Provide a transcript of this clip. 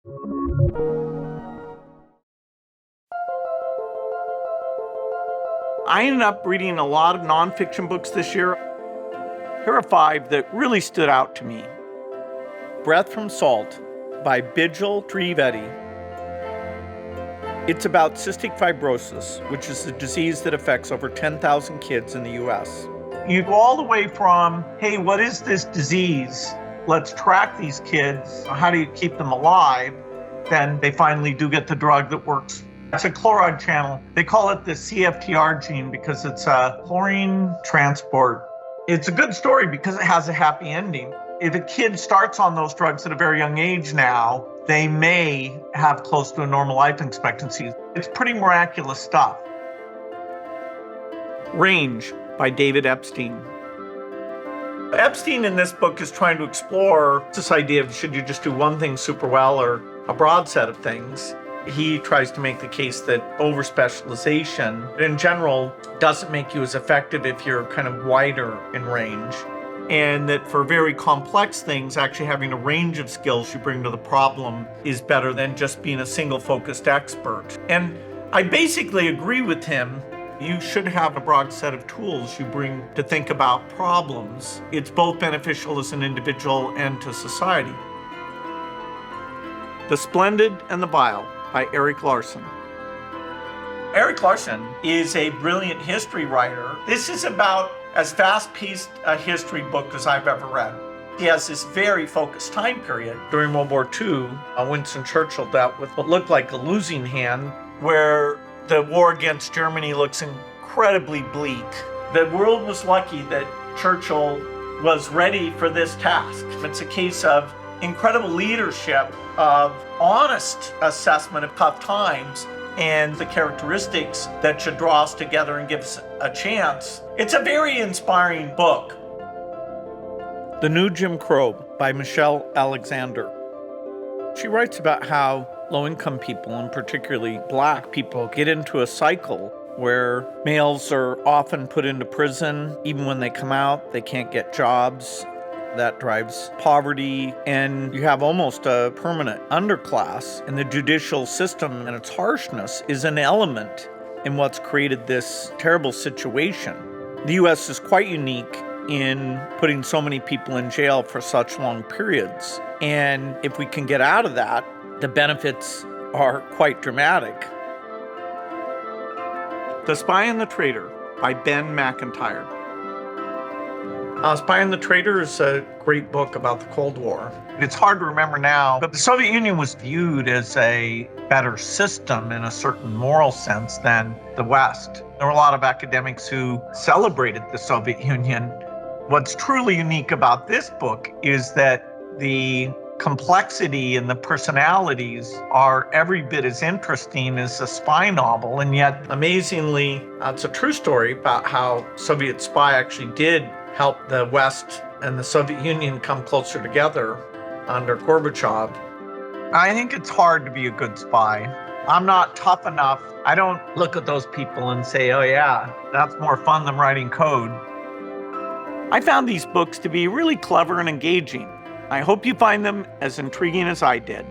I ended up reading a lot of nonfiction books this year. Here are 5 that really stood out to me. Breath from Salt by Bijal Trivedi. It's about cystic fibrosis, which is a disease that affects over 10,000 kids in the U.S. You go all the way from, hey, what is this disease? Let's track these kids. How do you keep them alive? Then they finally do get the drug that works. It's a chloride channel. They call it the CFTR gene because it's a chlorine transport. It's a good story because it has a happy ending. If a kid starts on those drugs at a very young age now, they may have close to a normal life expectancy. It's pretty miraculous stuff. Range by David Epstein. Epstein in this book is trying to explore this idea of should you just do one thing super well or a broad set of things. He tries to make the case that over-specialization in general doesn't make you as effective if you're kind of wider in range. And that for very complex things, actually having a range of skills you bring to the problem is better than just being a single-focused expert. And I basically agree with him. You should have a broad set of tools you bring to think about problems. It's both beneficial as an individual and to society. The Splendid and the Bile by Erik Larson. Erik Larson is a brilliant history writer. This is about as fast-paced a history book as I've ever read. He has this very focused time period. During World War II, Winston Churchill dealt with what looked like a losing hand, where the war against Germany looks incredibly bleak. The world was lucky that Churchill was ready for this task. It's a case of incredible leadership, of honest assessment of tough times, and the characteristics that should draw us together and give us a chance. It's a very inspiring book. The New Jim Crow by Michelle Alexander. She writes about how low-income people, and particularly Black people, get into a cycle where males are often put into prison. Even when they come out, they can't get jobs. That drives poverty, and you have almost a permanent underclass. And the judicial system and its harshness is an element in what's created this terrible situation. The U.S. is quite unique in putting so many people in jail for such long periods. And if we can get out of that, the benefits are quite dramatic. The Spy and the Traitor by Ben Macintyre. Spy and the Traitor is a great book about the Cold War. It's hard to remember now, but the Soviet Union was viewed as a better system in a certain moral sense than the West. There were a lot of academics who celebrated the Soviet Union. What's truly unique about this book is that the complexity and the personalities are every bit as interesting as a spy novel, and yet amazingly, it's a true story about how Soviet spy actually did help the West and the Soviet Union come closer together under Gorbachev. I think it's hard to be a good spy. I'm not tough enough. I don't look at those people and say, oh yeah, that's more fun than writing code. I found these books to be really clever and engaging. I hope you find them as intriguing as I did.